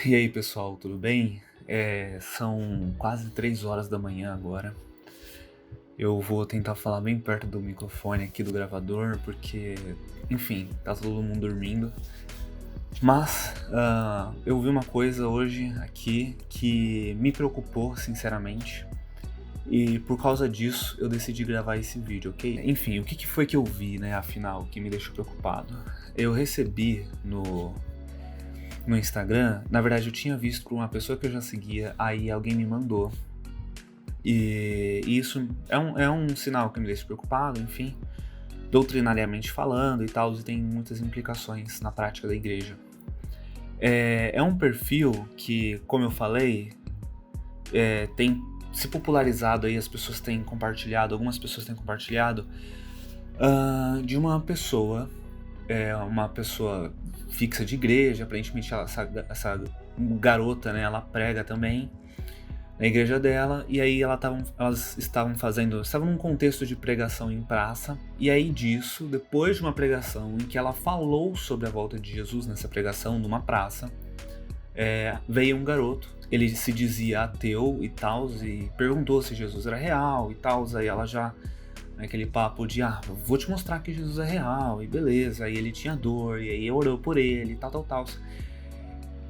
E aí, pessoal, tudo bem? São quase 3 horas da manhã agora. Eu vou tentar falar bem perto do microfone aqui do gravador, porque, enfim, tá todo mundo dormindo. Mas eu vi uma coisa hoje aqui que me preocupou, sinceramente. E por causa disso, eu decidi gravar esse vídeo, ok? Enfim, o que foi que eu vi, né, afinal, que me deixou preocupado? Eu recebi no Instagram, na verdade eu tinha visto por uma pessoa que eu já seguia, aí alguém me mandou. E isso é um sinal que me deixa preocupado, enfim, doutrinariamente falando e tal, e tem muitas implicações na prática da igreja. É um perfil que, como eu falei, tem se popularizado aí, as pessoas têm compartilhado, algumas pessoas têm compartilhado, de uma pessoa fixa de igreja, aparentemente essa garota, né, ela prega também na igreja dela, e aí elas estavam num contexto de pregação em praça, e aí disso, depois de uma pregação em que ela falou sobre a volta de Jesus nessa pregação numa praça, veio um garoto, ele se dizia ateu e tal, e perguntou se Jesus era real e tal, aí ela já aquele papo de, vou te mostrar que Jesus é real, e beleza, aí ele tinha dor, e aí orou por ele, tal.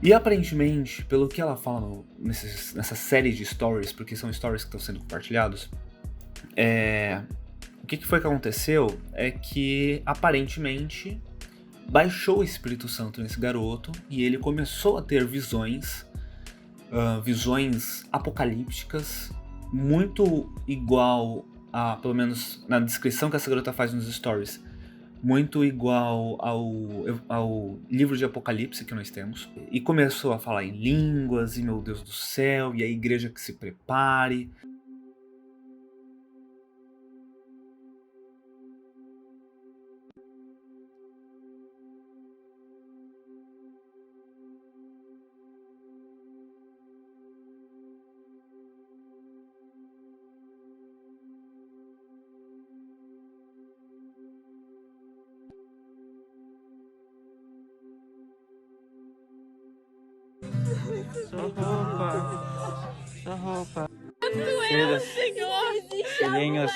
E aparentemente, pelo que ela fala nessa série de stories, porque são stories que estão sendo compartilhados, o que foi que aconteceu é que, aparentemente, baixou o Espírito Santo nesse garoto, e ele começou a ter visões apocalípticas, muito igual pelo menos na descrição que essa garota faz nos stories, muito igual ao livro de Apocalipse que nós temos. E começou a falar em línguas, e meu Deus do céu, e a igreja que se prepare. Sua roupa, sua roupa. Eu, Senhor, Filhinhos,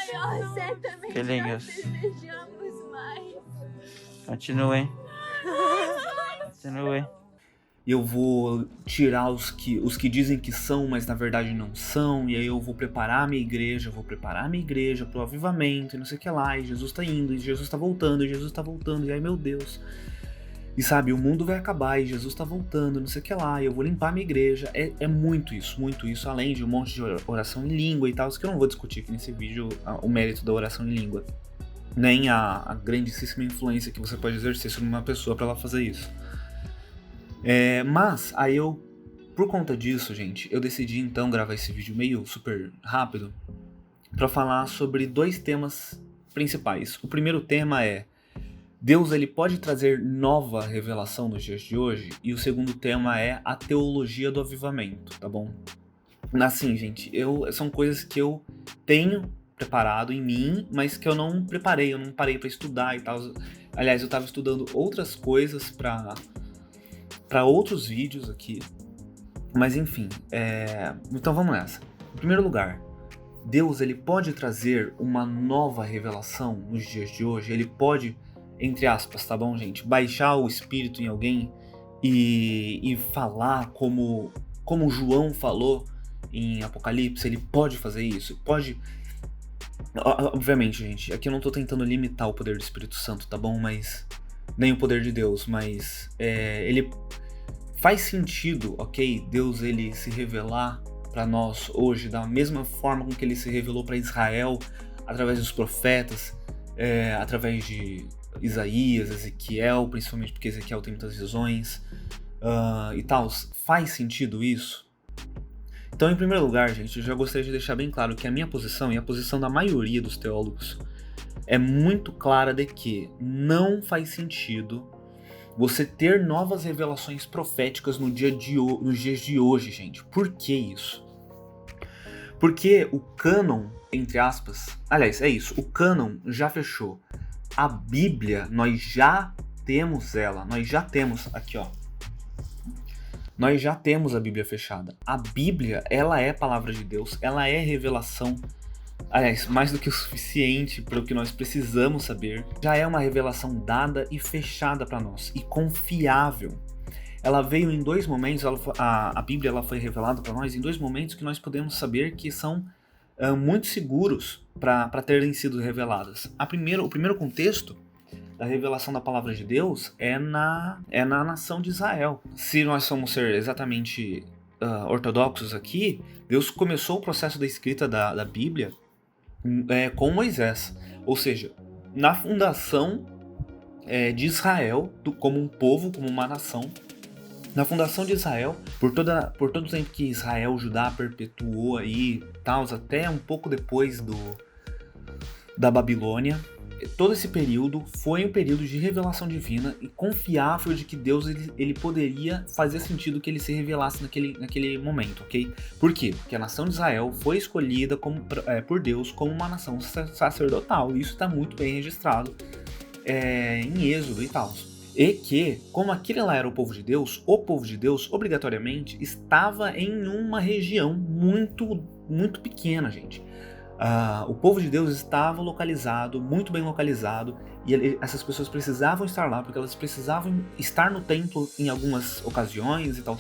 certamente filhinhos, nós desejamos mais. continuem. E eu vou tirar os que dizem que são, mas na verdade não são. E aí eu vou preparar a minha igreja pro avivamento, e não sei o que lá. E Jesus tá indo, e Jesus tá voltando, e aí meu Deus. E sabe, o mundo vai acabar, e Jesus tá voltando, não sei o que lá. E eu vou limpar a minha igreja. É muito isso, além de um monte de oração em língua e tal. Isso que eu não vou discutir aqui nesse vídeo, o mérito da oração em língua. Nem a grandíssima influência que você pode exercer sobre uma pessoa pra ela fazer isso. Mas, aí por conta disso, gente, eu decidi então gravar esse vídeo meio super rápido pra falar sobre 2 temas principais. O primeiro tema é: Deus ele pode trazer nova revelação nos dias de hoje? E o segundo tema é a teologia do avivamento, tá bom? Assim, gente, são coisas que eu tenho preparado em mim, mas que eu não preparei, eu não parei pra estudar e tal. Aliás, eu tava estudando outras coisas pra outros vídeos aqui. Mas enfim, então vamos nessa. Em primeiro lugar, Deus ele pode trazer uma nova revelação nos dias de hoje? Ele pode, entre aspas, tá bom, gente, baixar o Espírito em alguém e falar como João falou em Apocalipse? Ele pode fazer isso? Pode. Obviamente, gente, aqui eu não tô tentando limitar o poder do Espírito Santo, tá bom? Mas nem o poder de Deus, mas ele faz sentido, ok? Deus ele se revelar para nós hoje da mesma forma com que ele se revelou para Israel através dos profetas, através de Isaías, Ezequiel, principalmente porque Ezequiel tem muitas visões e tal. Faz sentido isso? Então, em primeiro lugar, gente, eu já gostaria de deixar bem claro que a minha posição e a posição da maioria dos teólogos é muito clara de que não faz sentido você ter novas revelações proféticas nos dias de hoje, gente. Por que isso? Porque o cânon, entre aspas, aliás, é isso, o cânon já fechou. A Bíblia, nós já temos aqui ó. nós já temos a Bíblia fechada. A Bíblia, ela é a palavra de Deus, ela é revelação, aliás, mais do que o suficiente para o que nós precisamos saber. Já é uma revelação dada e fechada para nós, e confiável. Ela veio em dois momentos, a Bíblia ela foi revelada para nós em dois momentos que nós podemos saber que são muito seguros para terem sido reveladas. O primeiro contexto da revelação da palavra de Deus é na nação de Israel. Se nós formos ser exatamente ortodoxos aqui, Deus começou o processo da escrita da Bíblia com Moisés. Ou seja, na fundação de Israel, como um povo, como uma nação. Na fundação de Israel, por todo o tempo que Israel, Judá perpetuou aí, até um pouco depois da Babilônia, todo esse período foi um período de revelação divina e confiável de que Deus ele poderia fazer sentido que ele se revelasse naquele momento, ok? Por quê? Porque a nação de Israel foi escolhida por Deus como uma nação sacerdotal, e isso está muito bem registrado em Êxodo e tal. E que, como aquele lá era o povo de Deus obrigatoriamente estava em uma região muito, muito pequena, gente. O povo de Deus estava localizado, muito bem localizado, e essas pessoas precisavam estar lá, porque elas precisavam estar no templo em algumas ocasiões e tal.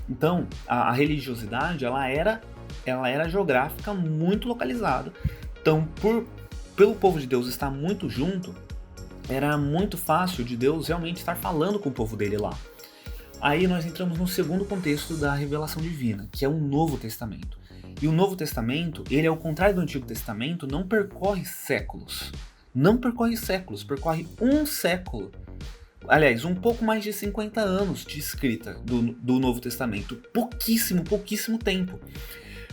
Então, a religiosidade, ela era geográfica, muito localizada. Então, pelo povo de Deus estar muito junto, era muito fácil de Deus realmente estar falando com o povo dele lá. Aí nós entramos no segundo contexto da revelação divina, que é o Novo Testamento. E o Novo Testamento, ele ao contrário do Antigo Testamento, não percorre séculos. Percorre um século. Aliás, um pouco mais de 50 anos de escrita do Novo Testamento. Pouquíssimo tempo.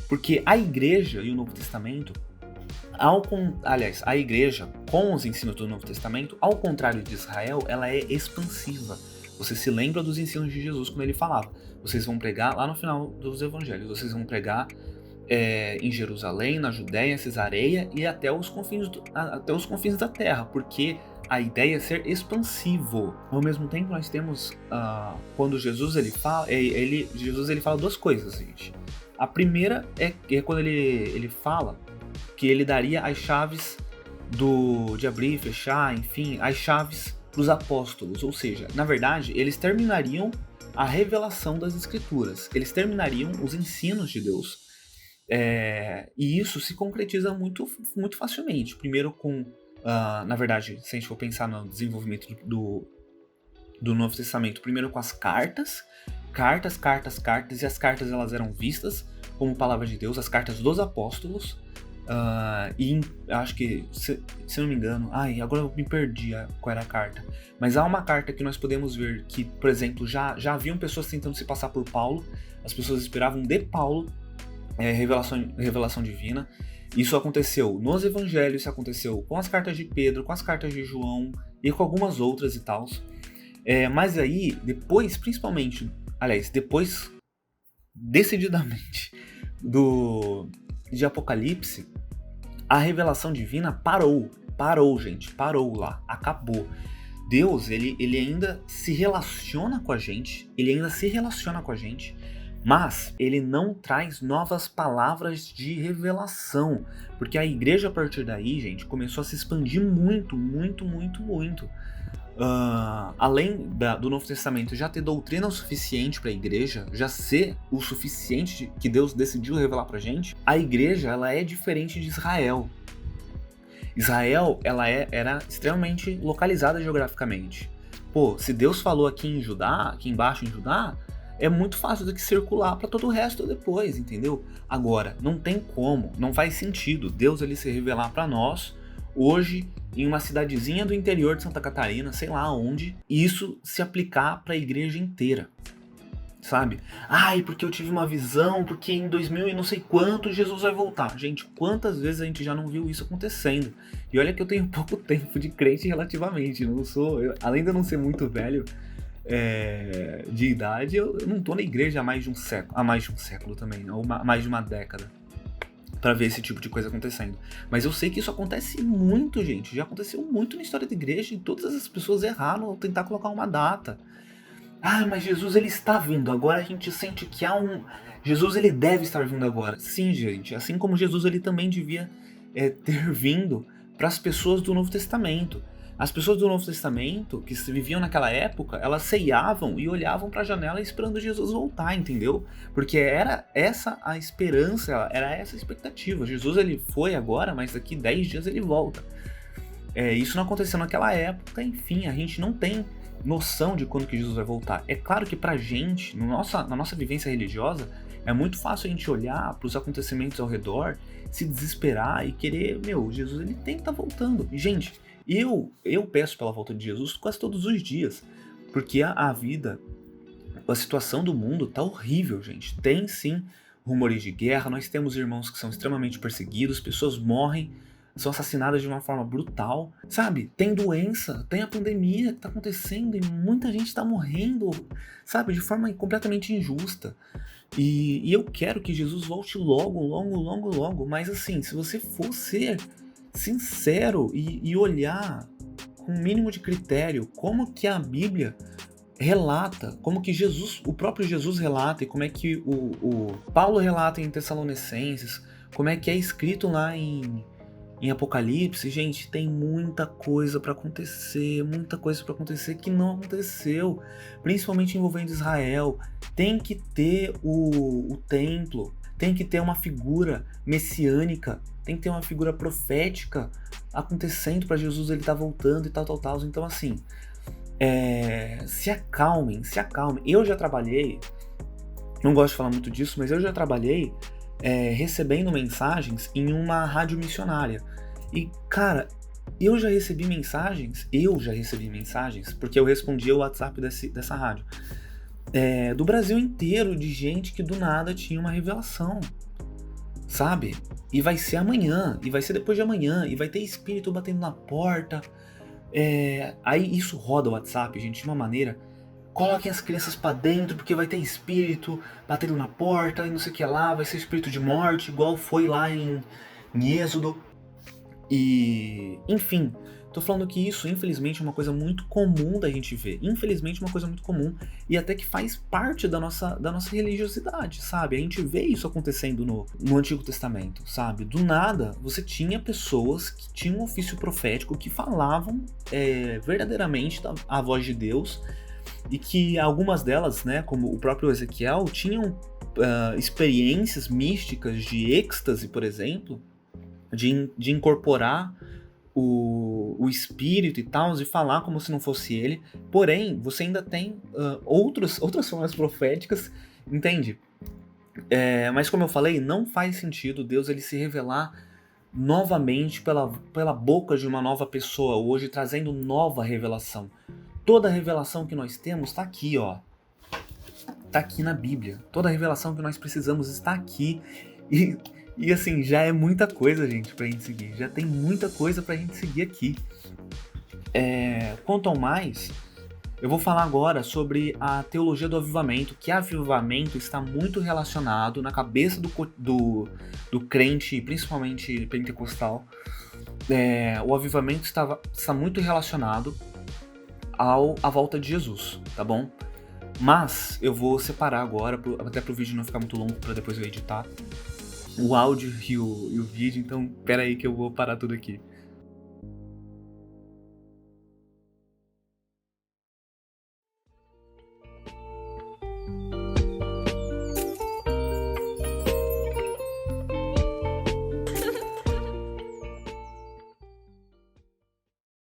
Porque a Igreja e o Novo Testamento, a Igreja, com os ensinos do Novo Testamento, ao contrário de Israel, ela é expansiva. Você se lembra dos ensinos de Jesus quando ele falava: vocês vão pregar lá no final dos evangelhos, vocês vão pregar em Jerusalém, na Judéia, Cesareia e até os confins da terra, porque a ideia é ser expansivo. Ao mesmo tempo, nós temos, quando Jesus ele fala duas coisas, gente. A primeira é quando ele fala que ele daria as chaves de abrir e fechar, enfim, as chaves para os apóstolos. Ou seja, na verdade, eles terminariam a revelação das Escrituras. Eles terminariam os ensinos de Deus. E isso se concretiza muito, muito facilmente. Primeiro na verdade, se a gente for pensar no desenvolvimento do Novo Testamento, primeiro com as cartas, e as cartas elas eram vistas como palavra de Deus, as cartas dos apóstolos. E acho que, se não me engano, agora eu me perdi qual era a carta, mas há uma carta que nós podemos ver que, por exemplo, já haviam pessoas tentando se passar por Paulo, as pessoas esperavam de Paulo revelação divina. Isso aconteceu nos evangelhos, isso aconteceu com as cartas de Pedro, com as cartas de João e com algumas outras e tal. Mas aí, depois, decididamente de Apocalipse, a revelação divina parou, gente, parou lá, acabou. Deus, ele ainda se relaciona com a gente, mas ele não traz novas palavras de revelação, porque a igreja a partir daí, gente, começou a se expandir muito. Além do Novo Testamento já ter doutrina o suficiente para a igreja, já ser o suficiente que Deus decidiu revelar pra gente, a igreja ela é diferente de Israel. Israel ela era extremamente localizada geograficamente. Se Deus falou aqui embaixo em Judá, é muito fácil do que circular para todo o resto depois, entendeu? Agora, não tem como, não faz sentido Deus ele se revelar para nós hoje em uma cidadezinha do interior de Santa Catarina, sei lá onde, e isso se aplicar para a igreja inteira, sabe? Porque eu tive uma visão, porque em 2000 e não sei quanto Jesus vai voltar. Gente, quantas vezes a gente já não viu isso acontecendo? E olha que eu tenho pouco tempo de crente relativamente, além de eu não ser muito velho de idade, eu não tô na igreja há mais de um século também, ou mais de uma década, para ver esse tipo de coisa acontecendo. Mas eu sei que isso acontece muito, gente. Já aconteceu muito na história da igreja e todas as pessoas erraram ao tentar colocar uma data. mas Jesus ele está vindo. Agora a gente sente que há um... Jesus ele deve estar vindo agora. Sim, gente. Assim como Jesus ele também devia ter vindo para as pessoas do Novo Testamento. As pessoas do Novo Testamento que viviam naquela época, elas ceiavam e olhavam para a janela esperando Jesus voltar, entendeu? Porque era essa a esperança, era essa a expectativa. Jesus ele foi agora, mas daqui 10 dias ele volta. Isso não aconteceu naquela época, enfim, a gente não tem noção de quando que Jesus vai voltar. É claro que pra gente, na nossa vivência religiosa, é muito fácil a gente olhar para os acontecimentos ao redor, se desesperar e querer, Jesus ele tem que estar voltando. E, gente, eu peço pela volta de Jesus quase todos os dias, porque a vida, a situação do mundo tá horrível, gente. Tem sim rumores de guerra, nós temos irmãos que são extremamente perseguidos, pessoas morrem, são assassinadas de uma forma brutal, sabe? Tem doença, tem a pandemia que tá acontecendo e muita gente tá morrendo, sabe? De forma completamente injusta. E eu quero que Jesus volte logo, mas assim, se você for ser sincero e olhar com o mínimo de critério como que a Bíblia relata, como que o próprio Jesus relata e como é que o Paulo relata em Tessalonicenses, como é que é escrito lá em Apocalipse, gente, tem muita coisa pra acontecer que não aconteceu, principalmente envolvendo Israel. Tem que ter o templo, tem que ter uma figura messiânica, tem que ter uma figura profética acontecendo pra Jesus ele tá voltando e tal. Então assim, se acalmem. Eu já trabalhei, não gosto de falar muito disso, mas eu já trabalhei recebendo mensagens em uma rádio missionária. E, cara, eu já recebi mensagens, porque eu respondi o WhatsApp dessa rádio, do Brasil inteiro, de gente que do nada tinha uma revelação, sabe? E vai ser amanhã, e vai ser depois de amanhã, e vai ter espírito batendo na porta. Aí isso roda o WhatsApp, gente, de uma maneira... Coloquem as crianças pra dentro, porque vai ter espírito batendo na porta e não sei o que lá, vai ser espírito de morte, igual foi lá em Êxodo. E, enfim, tô falando que isso, infelizmente, é uma coisa muito comum da gente ver. Infelizmente, uma coisa muito comum e até que faz parte da nossa religiosidade, sabe? A gente vê isso acontecendo no Antigo Testamento, sabe? Do nada, você tinha pessoas que tinham um ofício profético, que falavam verdadeiramente a voz de Deus, e que algumas delas, né, como o próprio Ezequiel, tinham experiências místicas de êxtase, por exemplo, de incorporar o espírito e tal, e falar como se não fosse ele. Porém, você ainda tem outras formas proféticas, entende? Mas como eu falei, não faz sentido Deus ele se revelar novamente pela boca de uma nova pessoa hoje, trazendo nova revelação. Toda a revelação que nós temos está aqui, ó. Está aqui na Bíblia. Toda a revelação que nós precisamos está aqui. E assim, já é muita coisa, gente, pra gente seguir. Já tem muita coisa pra gente seguir aqui. Quanto ao mais, eu vou falar agora sobre a teologia do avivamento, que avivamento está muito relacionado na cabeça do crente, principalmente pentecostal. O avivamento está muito relacionado à volta de Jesus, tá bom? Mas eu vou separar agora, até pro vídeo não ficar muito longo, para depois eu editar o áudio e o vídeo, então pera aí que eu vou parar tudo aqui.